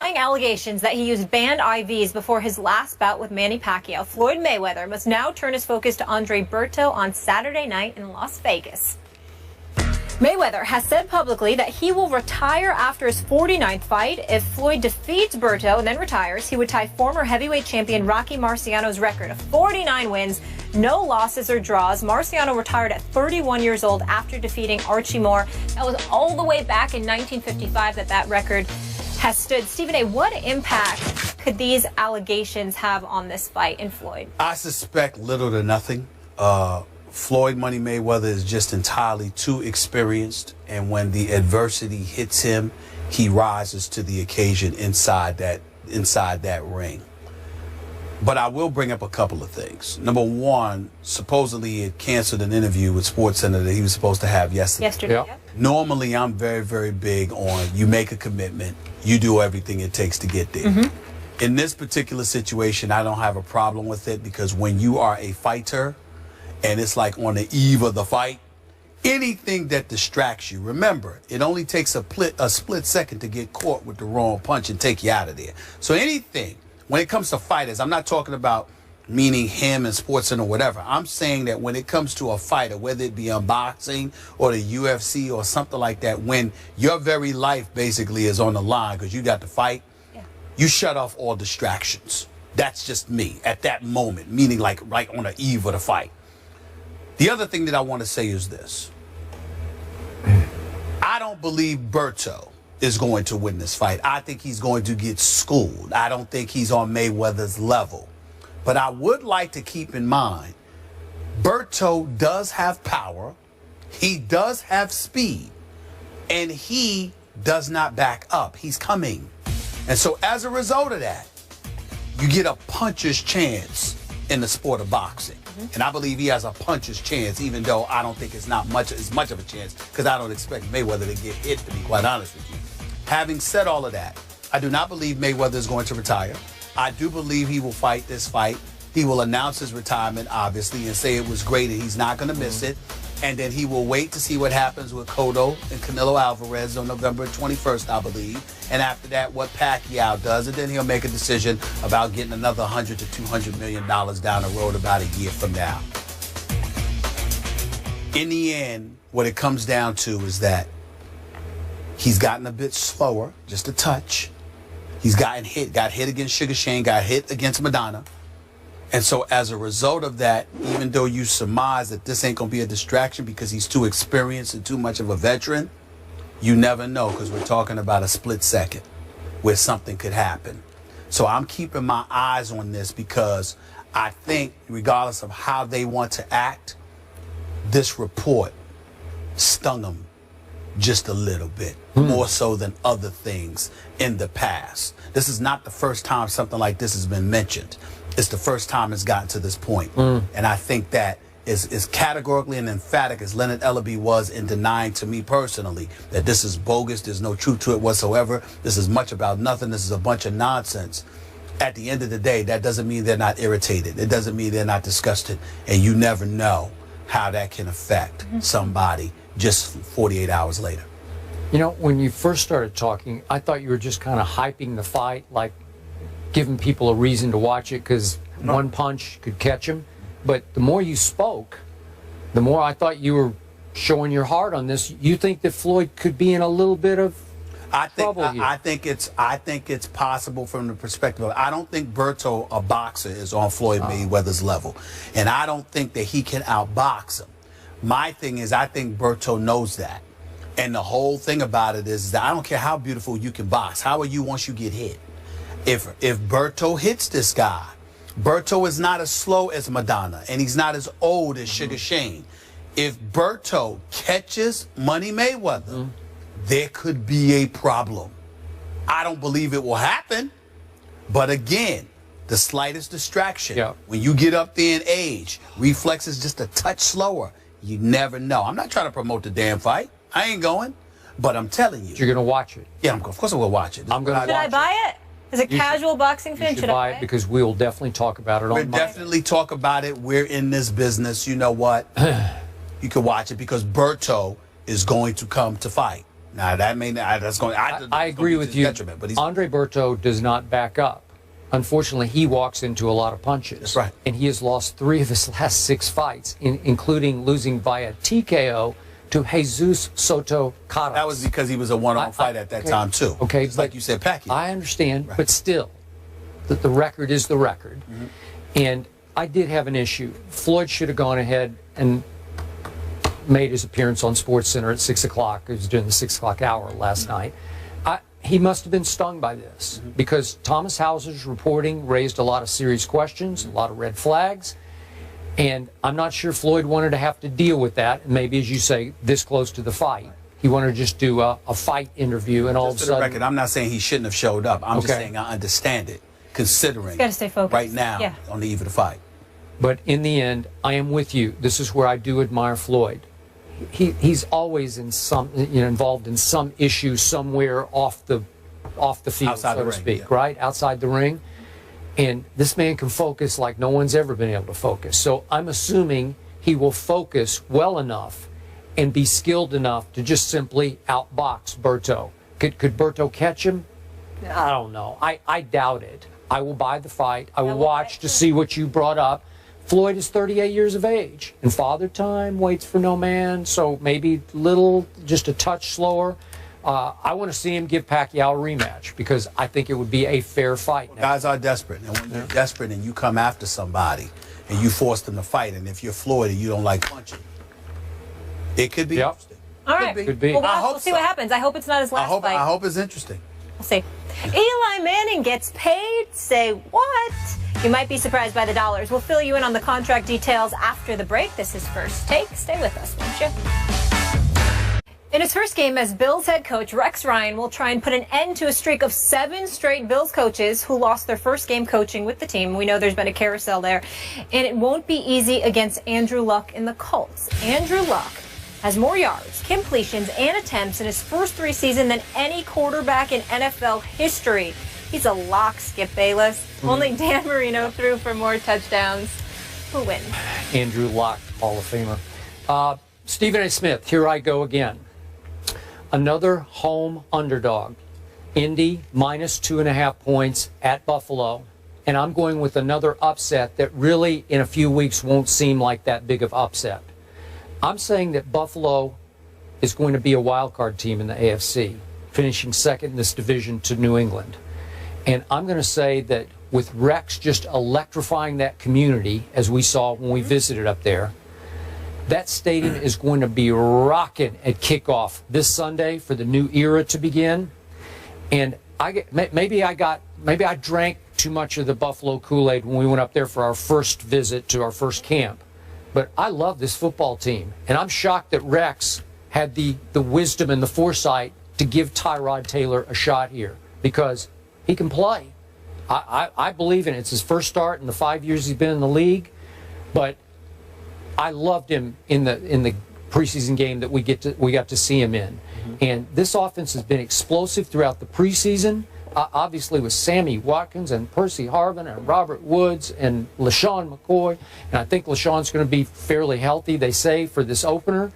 Allegations that he used banned IVs before his last bout with Manny Pacquiao, Floyd Mayweather must now turn his focus to Andre Berto on Saturday night in Las Vegas. Mayweather has said publicly that he will retire after his 49th fight. If Floyd defeats Berto and then retires, he would tie former heavyweight champion Rocky Marciano's record of 49 wins, no losses or draws. Marciano retired at 31 years old after defeating Archie Moore. That was all the way back in 1955 that record has stood. Stephen A., what impact could these allegations have on this fight in Floyd? I suspect little to nothing. Floyd Money Mayweather is just entirely too experienced, and when the adversity hits him, he rises to the occasion inside that ring. But I will bring up a couple of things. Number one, supposedly he had canceled an interview with SportsCenter that he was supposed to have yesterday. Yeah. Normally, I'm very, very big on you make a commitment, you do everything it takes to get there. In this particular situation, I don't have a problem with it, because when you are a fighter and it's like on the eve of the fight, anything that distracts you, remember, it only takes a split second to get caught with the wrong punch and take you out of there. So anything, when it comes to fighters, I'm not talking about meaning him and SportsCenter or whatever. I'm saying that when it comes to a fighter, whether it be unboxing or the UFC or something like that, when your very life basically is on the line because you got to fight, you shut off all distractions. That's just me at that moment, meaning like right on the eve of the fight. The other thing that I want to say is this. I don't believe Berto is going to win this fight. I think he's going to get schooled. I don't think he's on Mayweather's level. But I would like to keep in mind, Berto does have power, he does have speed, and he does not back up. He's coming. And so as a result of that, you get a puncher's chance in the sport of boxing. And I believe he has a puncher's chance, even though I don't think it's not as much of a chance, because I don't expect Mayweather to get hit, to be quite honest with you. Having said all of that, I do not believe Mayweather is going to retire. I do believe he will fight this fight. He will announce his retirement, obviously, and say it was great and he's not going to miss it. And then he will wait to see what happens with Cotto and Canelo Alvarez on November 21st, I believe. And after that, what Pacquiao does. And then he'll make a decision about getting another $100 to $200 million down the road about a year from now. In the end, what it comes down to is that he's gotten a bit slower, just a touch. He's got hit against Sugar Shane, got hit against Madonna. And so as a result of that, even though you surmise that this ain't going to be a distraction because he's too experienced and too much of a veteran, you never know, because we're talking about a split second where something could happen. So I'm keeping my eyes on this, because I think regardless of how they want to act, this report stung them just a little bit, more so than other things in the past. This is not the first time something like this has been mentioned. It's the first time it's gotten to this point. And I think that is categorically and emphatic as Leonard Ellaby was in denying to me personally that this is bogus, there's no truth to it whatsoever, this is much about nothing, this is a bunch of nonsense. At the end of the day, that doesn't mean they're not irritated. It doesn't mean they're not disgusted. And you never know how that can affect somebody just 48 hours later. You know, when you first started talking, I thought you were just kind of hyping the fight, like giving people a reason to watch it because one punch could catch him. But the more you spoke, the more I thought you were showing your heart on this. You think that Floyd could be in a little bit of trouble here? I think it's possible from the perspective of, I don't think Berto, a boxer, is on Floyd Mayweather's level. And I don't think that he can outbox him. My thing is, I think Berto knows that. And the whole thing about it is that I don't care how beautiful you can box. How are you once you get hit? If Berto hits this guy, Berto is not as slow as Madonna, and he's not as old as Sugar Shane. If Berto catches Money Mayweather, there could be a problem. I don't believe it will happen, but again, the slightest distraction, when you get up there in age, reflexes just a touch slower, you never know. I'm not trying to promote the damn fight. I ain't going, but I'm telling you. You're going to watch it? Yeah, of course I will watch it. Should I buy it? As a casual boxing fan, should buy it, because we will definitely talk about it on We'll definitely talk about it. We're in this business. You know what? You can watch it because Berto is going to come to fight. Now that may not, that's going. I agree with you. Detriment, but Andre Berto does not back up. Unfortunately, he walks into a lot of punches. That's right. And he has lost 3 of his last 6 fights, including losing via TKO to Jesus Soto Caras. That was because he was a one-on fight at that time too. Okay, just like you said, Pacquiao. I understand, right. but still, the record is the record. And I did have an issue. Floyd should have gone ahead and made his appearance on SportsCenter at 6 o'clock. It was during the 6 o'clock hour last night. He must have been stung by this because Thomas Hauser's reporting raised a lot of serious questions, a lot of red flags, and I'm not sure Floyd wanted to have to deal with that. Maybe, as you say, this close to the fight, he wanted to just do a fight interview, and all of a sudden. For the record, I'm not saying he shouldn't have showed up. I'm just saying I understand it, considering got to stay focused right now on the eve of the fight. But in the end, I am with you. This is where I do admire Floyd. He's always in some, involved in some issue somewhere off the field, outside so to speak, right? Outside the ring. And this man can focus like no one's ever been able to focus. So I'm assuming he will focus well enough and be skilled enough to just simply outbox Berto. Could Berto catch him? I don't know. I doubt it. I will buy the fight. I will watch to see what you brought up. Floyd is 38 years of age, and Father Time waits for no man, so maybe just a touch slower. I want to see him give Pacquiao a rematch because I think it would be a fair fight. Guys are desperate, and when you're desperate and you come after somebody and you force them to fight, and if you're Floyd and you don't like punching, it could be interesting. All right. Could be. Well, we'll see what happens. I hope it's not his last fight. I hope it's interesting. We'll see. Eli Manning gets paid? Say what? You might be surprised by the dollars. We'll fill you in on the contract details after the break. This is First Take. Stay with us, won't you? In his first game as Bills head coach, Rex Ryan will try and put an end to a streak of 7 straight Bills coaches who lost their first game coaching with the team. We know there's been a carousel there. And it won't be easy against Andrew Luck and the Colts. Andrew Luck has more yards, completions, and attempts in his first 3 seasons than any quarterback in NFL history. He's a lock, Skip Bayless. Only Dan Marino threw for more touchdowns. Who wins? Andrew Luck, Hall of Famer. Stephen A. Smith, here I go again. Another home underdog. Indy minus 2.5 points at Buffalo. And I'm going with another upset that really in a few weeks won't seem like that big of upset. I'm saying that Buffalo is going to be a wild card team in the AFC, finishing second in this division to New England. And I'm going to say that with Rex just electrifying that community, as we saw when we visited up there, that stadium is going to be rocking at kickoff this Sunday for the new era to begin. And maybe I drank too much of the Buffalo Kool-Aid when we went up there for our first visit to our first camp. But I love this football team. And I'm shocked that Rex had the wisdom and the foresight to give Tyrod Taylor a shot here because he can play. I believe in it. It's his first start in the 5 years he's been in the league. But I loved him in the preseason game that we got to see him in. And this offense has been explosive throughout the preseason. Obviously with Sammy Watkins and Percy Harvin and Robert Woods and LaShawn McCoy. And I think LaShawn's going to be fairly healthy, they say, for this opener.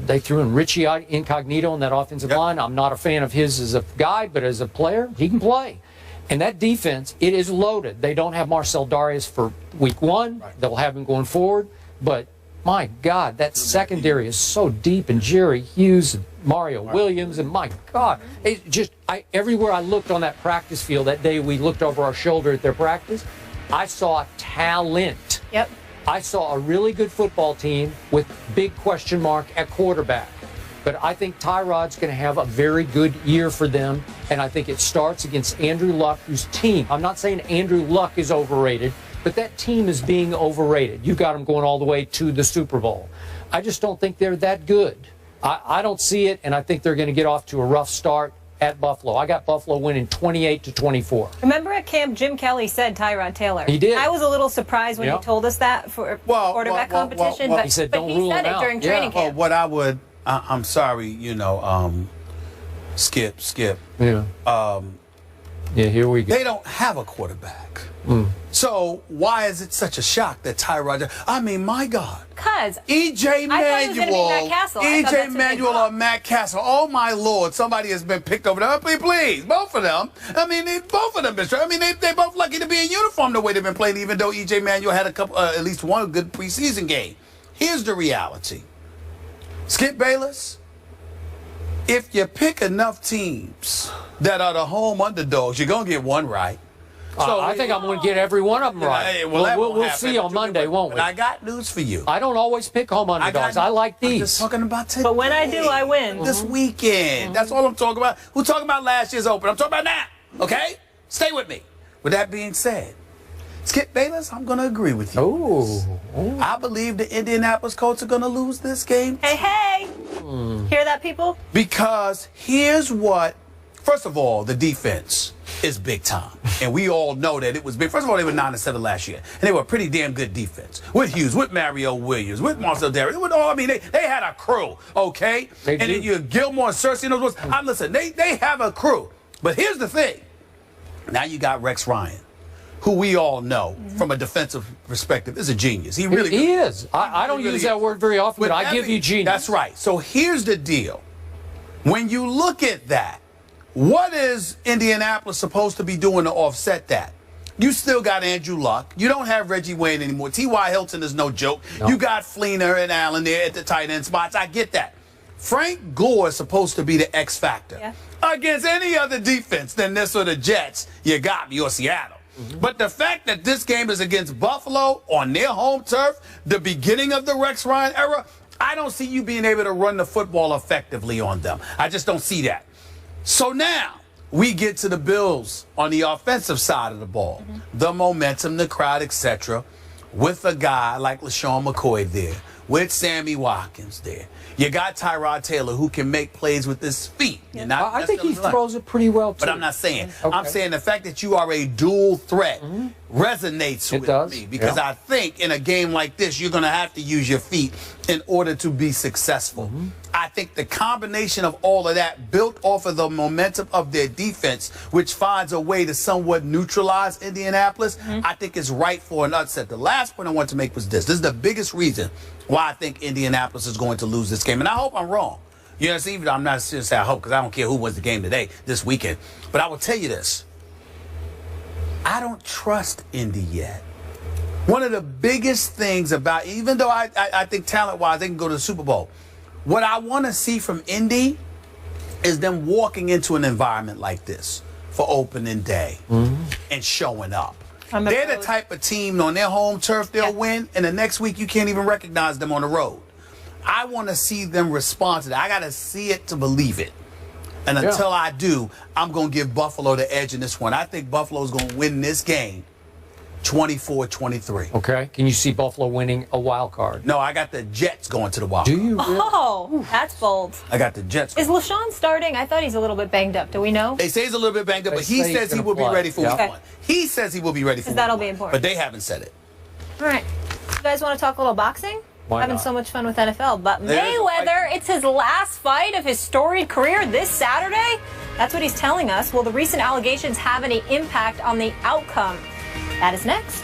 They threw in Richie Incognito on that offensive line. I'm not a fan of his as a guy, but as a player, he can play. And that defense, it is loaded. They don't have Marcel Darius for week 1. They'll have him going forward. But my God, that secondary is so deep, and Jerry Hughes and Mario Williams, and my God, it just everywhere I looked on that practice field that day we looked over our shoulder at their practice, I saw talent. Yep. I saw a really good football team with big question mark at quarterback. But I think Tyrod's going to have a very good year for them, and I think it starts against Andrew Luck, whose team, I'm not saying Andrew Luck is overrated, but that team is being overrated. You got them going all the way to the Super Bowl. I just don't think they're that good. I don't see it, and I think they're going to get off to a rough start at Buffalo. I got Buffalo winning 28-24. Remember at camp, Jim Kelly said Tyrod Taylor. He did. I was a little surprised when he told us that for quarterback competition, but he said, don't rule him out. During training camp. What I would, I'm sorry, Skip. Yeah. Yeah, here we go. They don't have a quarterback. So why is it such a shock that Tyrod? I mean, my God. Because EJ Manuel, EJ Manuel or Matt Castle. Oh my Lord! Somebody has been picked over there. Please, both of them. I mean, both of them. I mean, they both lucky to be in uniform the way they've been playing. Even though EJ Manuel had a couple, at least one good preseason game. Here's the reality. Skip Bayless. If you pick enough teams that are the home underdogs, you're gonna get one right. So I think I'm going to get every one of them right. We'll see on Monday, won't we? But I got news for you. I don't always pick home underdogs. I like these. I'm just talking about today. But when I do, I win. This weekend. That's all I'm talking about. We're talking about last year's Open. I'm talking about now. Okay? Stay with me. With that being said, Skip Bayless, I'm going to agree with you. Ooh. I believe the Indianapolis Colts are going to lose this game. Hey. Hear that, people? Because here's what. First of all, the defense is big time. And we all know that it was big. First of all, they were 9-7 last year. And they were a pretty damn good defense. With Hughes, with Mario Williams, with Marcel Derrick. I mean, they had a crew, okay? And then you Gilmore and Cersei and those ones. Listen, they have a crew. But here's the thing. Now you got Rex Ryan, who we all know from a defensive perspective is a genius. He really is. I don't use that word very often, but I give you genius. That's right. So here's the deal. When you look at that, what is Indianapolis supposed to be doing to offset that? You still got Andrew Luck. You don't have Reggie Wayne anymore. T.Y. Hilton is no joke. No. You got Fleener and Allen there at the tight end spots. I get that. Frank Gore is supposed to be the X factor. Against any other defense than this or the Jets, you got me, or Seattle. But the fact that this game is against Buffalo on their home turf, the beginning of the Rex Ryan era, I don't see you being able to run the football effectively on them. I just don't see that. So now we get to the Bills on the offensive side of the ball. The momentum, the crowd, etc. With a guy like LaShawn McCoy there, with Sammy Watkins there. You got Tyrod Taylor who can make plays with his feet. I think he throws it pretty well, too. But I'm not saying. Okay. I'm saying the fact that you are a dual threat resonates with me. Because I think in a game like this, you're going to have to use your feet in order to be successful. I think the combination of all of that built off of the momentum of their defense, which finds a way to somewhat neutralize Indianapolis, I think is right for an upset. The last point I want to make was this. This is the biggest reason why I think Indianapolis is going to lose this game. And I hope I'm wrong. You know, even I'm not serious. I hope, because I don't care who wins the game today, this weekend. But I will tell you this. I don't trust Indy yet. One of the biggest things about, even though I think talent-wise they can go to the Super Bowl, what I want to see from Indy is them walking into an environment like this for opening day and showing up. They're the type of team on their home turf they'll win, and the next week you can't even recognize them on the road. I want to see them respond to that. I got to see it to believe it. And until I do, I'm going to give Buffalo the edge in this one. I think Buffalo's going to win this game 24-23. Okay. Can you see Buffalo winning a wild card? No, I got the Jets going to the wild card. Do you really? Oh, that's bold. I got the Jets. Is LaShawn starting? I thought he's a little bit banged up. Do we know? They say he's a little bit banged up, but he says he will be ready for week one. He says he will be ready for week one. That'll be important. But they haven't said it. All right. You guys want to talk a little boxing? Why Having not? so much fun with NFL. But Mayweather, it's his last fight of his storied career this Saturday. That's what he's telling us. Will the recent allegations have any impact on the outcome? That is next.